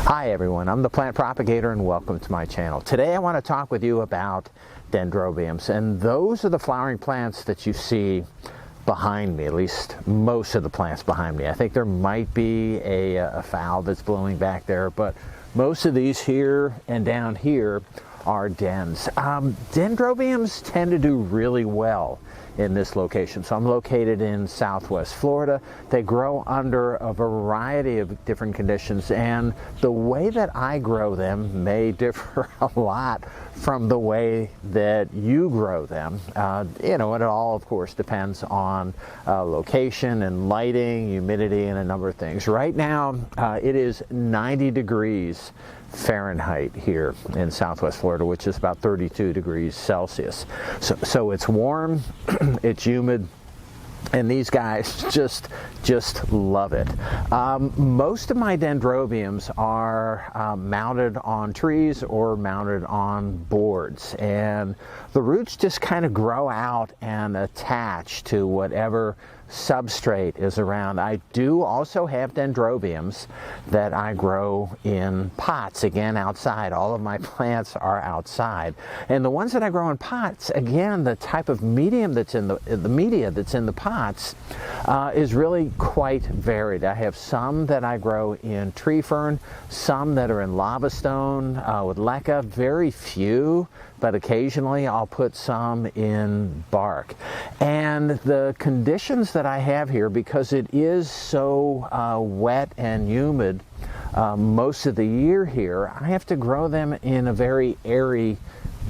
Hi everyone, I'm the plant propagator and welcome to my channel. Today I want to talk with you about Dendrobiums, and those are the flowering plants that you see behind me, at least most of the plants behind me. I think there might be a fowl that's blowing back there, but most of these here and down here are dens. Dendrobiums tend to do really well in this location. So I'm located in Southwest Florida. They grow under a variety of different conditions, and the way that I grow them may differ a lot from the way that you grow them. You know, and it all of course depends on location and lighting, humidity, and a number of things. Right now it is 90 degrees Fahrenheit here in Southwest Florida, which is about 32 degrees Celsius. So it's warm, it's humid, and these guys just love it. Most of my Dendrobiums are mounted on trees or mounted on boards, and the roots just kind of grow out and attach to whatever substrate is around. I do also have Dendrobiums that I grow in pots, again outside. All of my plants are outside, and the ones that I grow in pots, again, the type of medium that's in the media that's in the pots is really quite varied. I have some that I grow in tree fern, some that are in lava stone with leca, very few, but occasionally I'll put some in bark. And the conditions that I have here, because it is so wet and humid most of the year here, I have to grow them in a very airy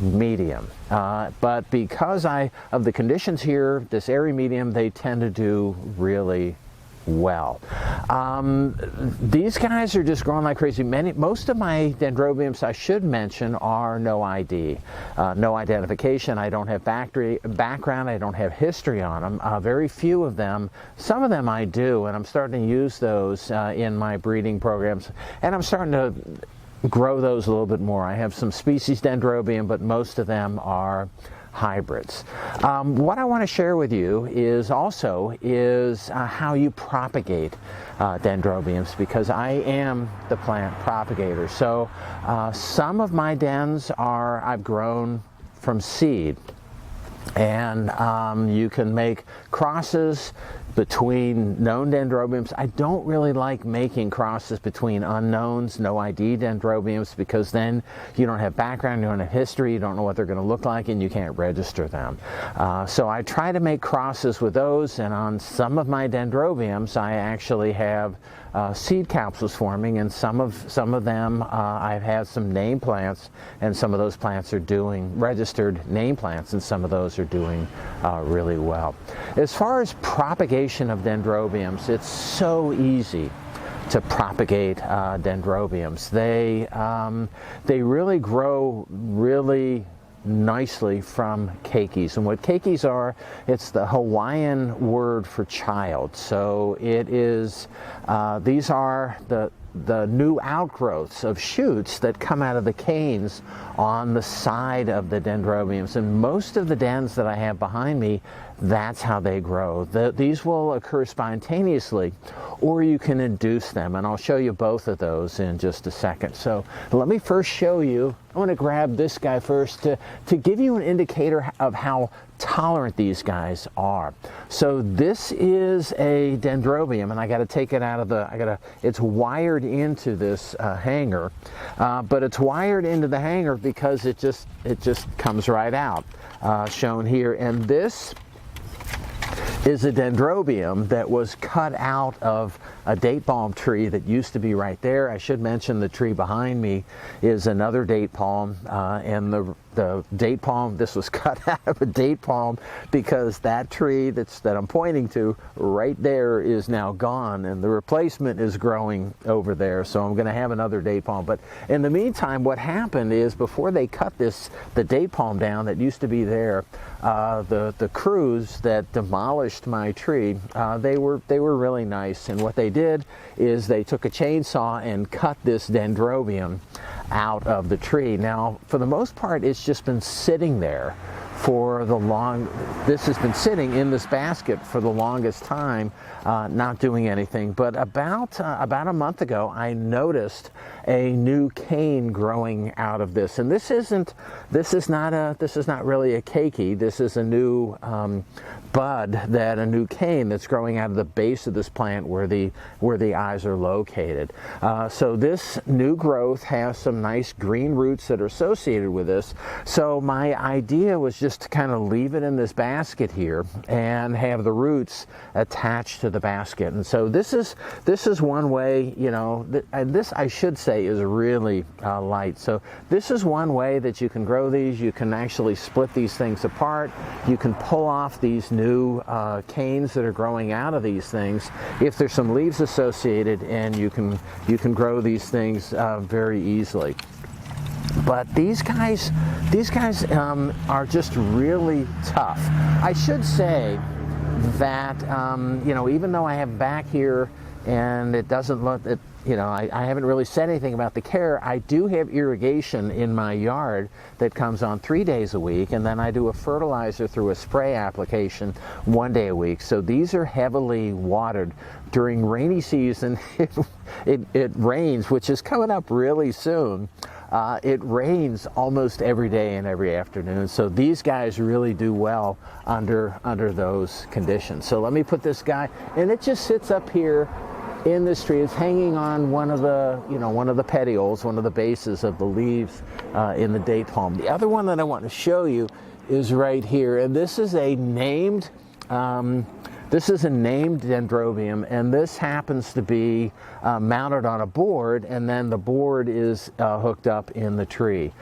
medium. But because of the conditions here, this airy medium, they tend to do really well. These guys are just growing like crazy. Most of my Dendrobiums, I should mention, are no ID, no identification. I don't have background, I don't have history on them. Very few of them. Some of them I do, and I'm starting to use those in my breeding programs, and I'm starting to grow those a little bit more. I have some species Dendrobium, but most of them are hybrids. What I want to share with you is how you propagate Dendrobiums, because I am the plant propagator. So some of my dens I've grown from seed, and you can make crosses between known Dendrobiums. I don't really like making crosses between unknowns, no ID Dendrobiums, because then you don't have background, you don't have history, you don't know what they're going to look like, and you can't register them. So I try to make crosses with those, and on some of my Dendrobiums I actually have seed capsules forming, and some of them I've had some name plants, and some of those plants are doing registered name plants, and some of those are doing really well. As far as propagation of Dendrobiums, it's so easy to propagate Dendrobiums. They really grow really nicely from keikis. And what keikis are, it's the Hawaiian word for child. So it is, these are the new outgrowths of shoots that come out of the canes on the side of the Dendrobiums. And most of the dens that I have behind me, that's how they grow. These will occur spontaneously, or you can induce them, and I'll show you both of those in just a second. So let me first show you, I want to grab this guy first to give you an indicator of how tolerant these guys are. So this is a Dendrobium, and I got to take it out of it's wired into this hanger, but it's wired into the hanger because it just comes right out, shown here. And this is a Dendrobium that was cut out of a date palm tree that used to be right there. I should mention the tree behind me is another date palm, and the date palm, this was cut out of a date palm because that tree that I'm pointing to right there is now gone, and the replacement is growing over there, so I'm going to have another date palm. But in the meantime, what happened is, before they cut the date palm down that used to be there, the crews that demolished my tree, they were really nice, and what they did is they took a chainsaw and cut this Dendrobium out of the tree. Now, for the most part, it's just been sitting there this has been sitting in this basket for the longest time, not doing anything. But about a month ago, I noticed a new cane growing out of this, and this is not really a keiki. This is a new bud, a new cane that's growing out of the base of this plant where the eyes are located. So this new growth has some nice green roots that are associated with this. So my idea was just to kind of leave it in this basket here and have the roots attached to the basket. And so this is one way, you know, and this, I should say, is really light. So this is one way that you can grow these. You can actually split these things apart. You can pull off these new canes that are growing out of these things if there's some leaves associated, and you can grow these things very easily. But these guys are just really tough. I should say that you know, even though I have back here and it doesn't look, you know, I haven't really said anything about the care. I do have irrigation in my yard that comes on 3 days a week, and then I do a fertilizer through a spray application 1 day a week. So these are heavily watered. During rainy season, it rains, which is coming up really soon. It rains almost every day and every afternoon, so these guys really do well under those conditions. So let me put this guy, and it just sits up here in this tree. It's hanging on one of the petioles, one of the bases of the leaves in the date palm. The other one that I want to show you is right here, and this is a named Dendrobium, and this happens to be mounted on a board, and then the board is hooked up in the tree.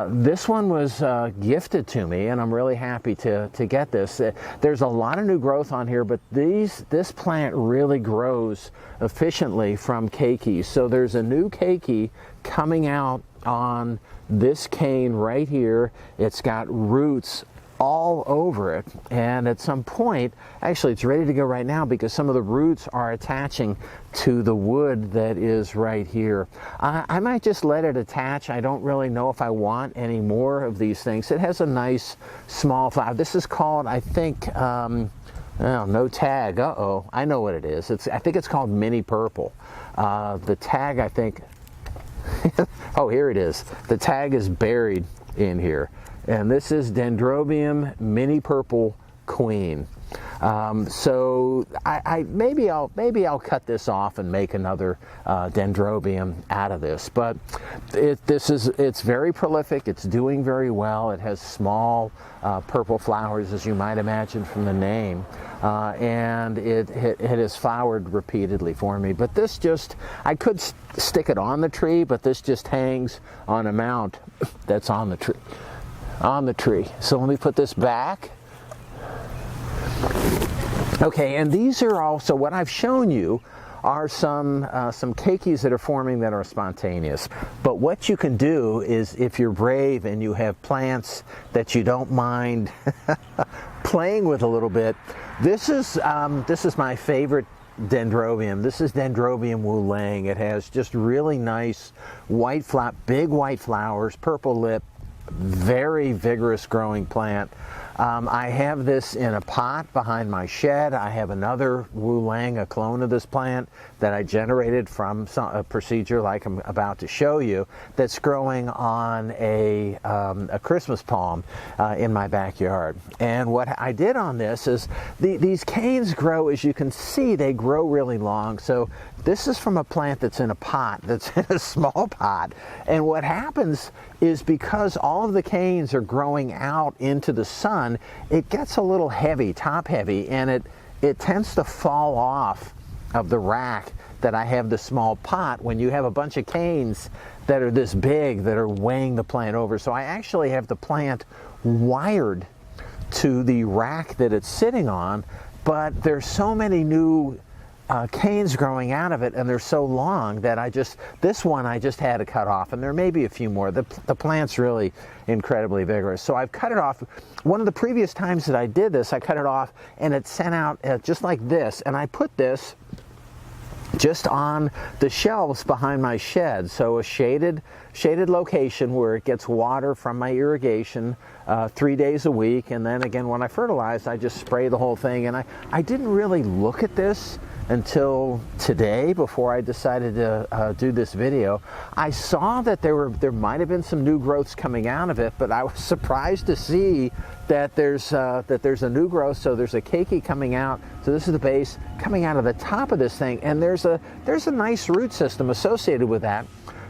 This one was gifted to me, and I'm really happy to get this. There's a lot of new growth on here, but this plant really grows efficiently from keikis. So there's a new keiki coming out on this cane right here. It's got roots all over it, and at some point, actually it's ready to go right now because some of the roots are attaching to the wood that is right here. I might just let it attach. I don't really know if I want any more of these things. It has a nice small flower. This is called, I think, oh, no tag. Uh-oh, I know what it is. I think it's called mini purple. The tag, I think, oh, here it is. The tag is buried in here. And this is Dendrobium mini purple queen. So maybe I'll cut this off and make another Dendrobium out of this. But it's very prolific. It's doing very well. It has small purple flowers, as you might imagine from the name, and it has flowered repeatedly for me. But this just, I could stick it on the tree, but this just hangs on a mount that's on the tree. So let me put this back. Okay, and these are also, what I've shown you are some keikis that are forming that are spontaneous. But what you can do is, if you're brave and you have plants that you don't mind playing with a little bit, this is my favorite Dendrobium. This is Dendrobium Wu-Lang. It has just really nice big white flowers, purple lip, very vigorous growing plant. I have this in a pot behind my shed. I have another Wu-Lang, a clone of this plant that I generated from a procedure like I'm about to show you, that's growing on a Christmas palm in my backyard. And what I did on this is these canes grow, as you can see, they grow really long. So this is from a plant that's in a pot, that's in a small pot. And what happens is, because all of the canes are growing out into the sun, it gets a little heavy, top heavy, and it tends to fall off of the rack that I have the small pot when you have a bunch of canes that are this big that are weighing the plant over. So I actually have the plant wired to the rack that it's sitting on, but there's so many new canes growing out of it, and they're so long that this one I just had to cut off, and there may be a few more. The plant's really incredibly vigorous. So I've cut it off. One of the previous times that I did this, I cut it off and it sent out just like this, and I put this just on the shelves behind my shed. So a shaded location where it gets water from my irrigation 3 days a week, and then again when I fertilize, I just spray the whole thing. And I didn't really look at this until today before I decided to do this video. I saw that there might have been some new growths coming out of it, but I was surprised to see that there's a new growth. So there's a keiki coming out. So this is the base coming out of the top of this thing, and there's a nice root system associated with that.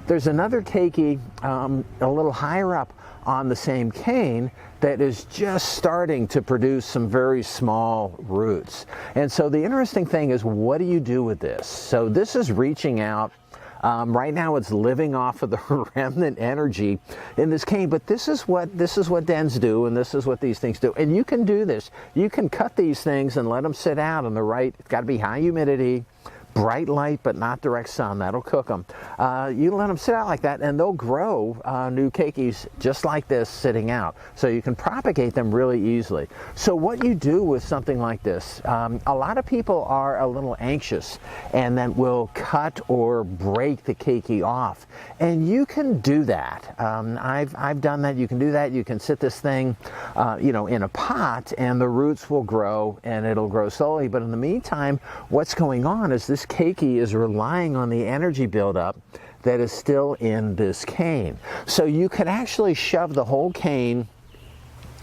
There's another keiki a little higher up on the same cane that is just starting to produce some very small roots. And so the interesting thing is, what do you do with this? So this is reaching out. Right now it's living off of the remnant energy in this cane, but this is what dens do, and this is what these things do. And you can do this. You can cut these things and let them sit out in the right, it's got to be high humidity, bright light, but not direct sun. That'll cook them. You let them sit out like that, and they'll grow new keikis just like this sitting out. So you can propagate them really easily. So what you do with something like this, a lot of people are a little anxious and then will cut or break the keiki off. And you can do that. I've done that. You can do that. You can sit this thing in a pot, and the roots will grow, and it'll grow slowly. But in the meantime, what's going on is this keiki is relying on the energy buildup that is still in this cane. So you can actually shove the whole cane,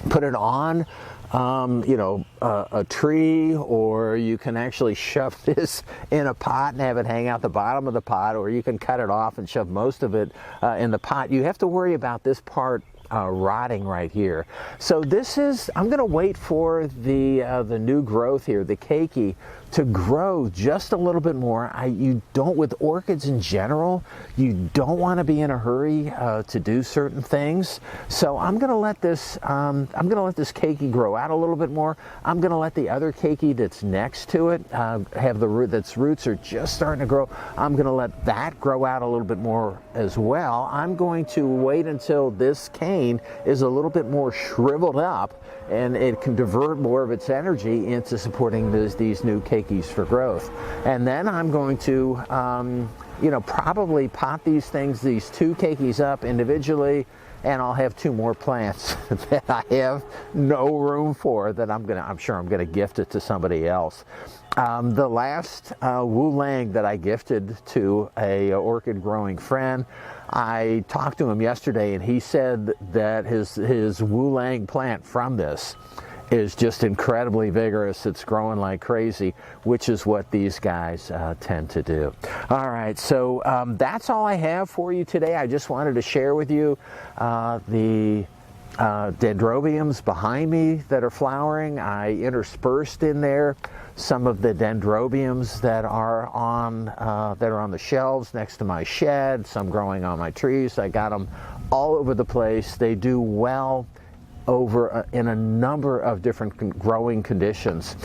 put it on a tree, or you can actually shove this in a pot and have it hang out the bottom of the pot, or you can cut it off and shove most of it in the pot. You have to worry about this part rotting right here. So this is, I'm going to wait for the new growth here, the keiki, to grow just a little bit more. You don't, with orchids in general, you don't want to be in a hurry to do certain things. So I'm going to let this keiki grow out a little bit more. I'm going to let the other keiki that's next to it have the root, that's roots are just starting to grow. I'm going to let that grow out a little bit more as well. I'm going to wait until this cane is a little bit more shriveled up, and it can divert more of its energy into supporting these new keikis for growth. And then I'm going to, probably pot these two keikis up individually, and I'll have 2 more plants that I have no room for that I'm sure I'm gonna gift it to somebody else. The last Wu Lang that I gifted to a orchid growing friend, I talked to him yesterday, and he said that his Wu Lang plant from this is just incredibly vigorous. It's growing like crazy, which is what these guys tend to do. All right, so that's all I have for you today. I just wanted to share with you the Dendrobiums behind me that are flowering. I interspersed in there some of the Dendrobiums that are on the shelves next to my shed, some growing on my trees. I got them all over the place. They do well in a number of different growing conditions.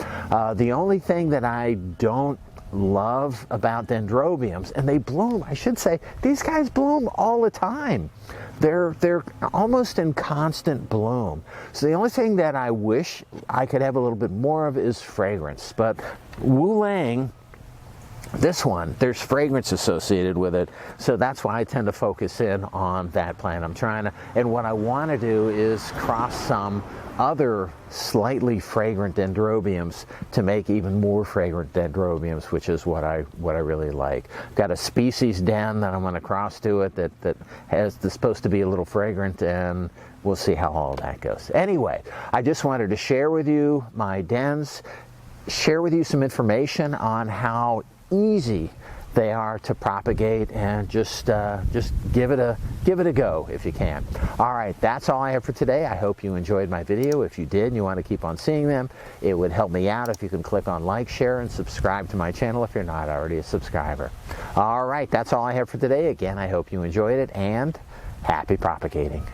The only thing that I don't love about Dendrobiums, and they bloom, I should say, these guys bloom all the time. They're almost in constant bloom. So the only thing that I wish I could have a little bit more of is fragrance. But Wu Lang, this one, there's fragrance associated with it, so that's why I tend to focus in on that plant. I'm trying to, and what I want to do is cross some other slightly fragrant Dendrobiums to make even more fragrant Dendrobiums, which is what I really like. Got a species den that I'm going to cross to it that's supposed to be a little fragrant, and we'll see how all that goes. Anyway, I just wanted to share with you my dens, share with you some information on how easy they are to propagate, and just give it a go if you can. All right, that's all I have for today. I hope you enjoyed my video. If you did and you want to keep on seeing them, it would help me out if you can click on like, share, and subscribe to my channel if you're not already a subscriber. All right, that's all I have for today. Again, I hope you enjoyed it, and happy propagating.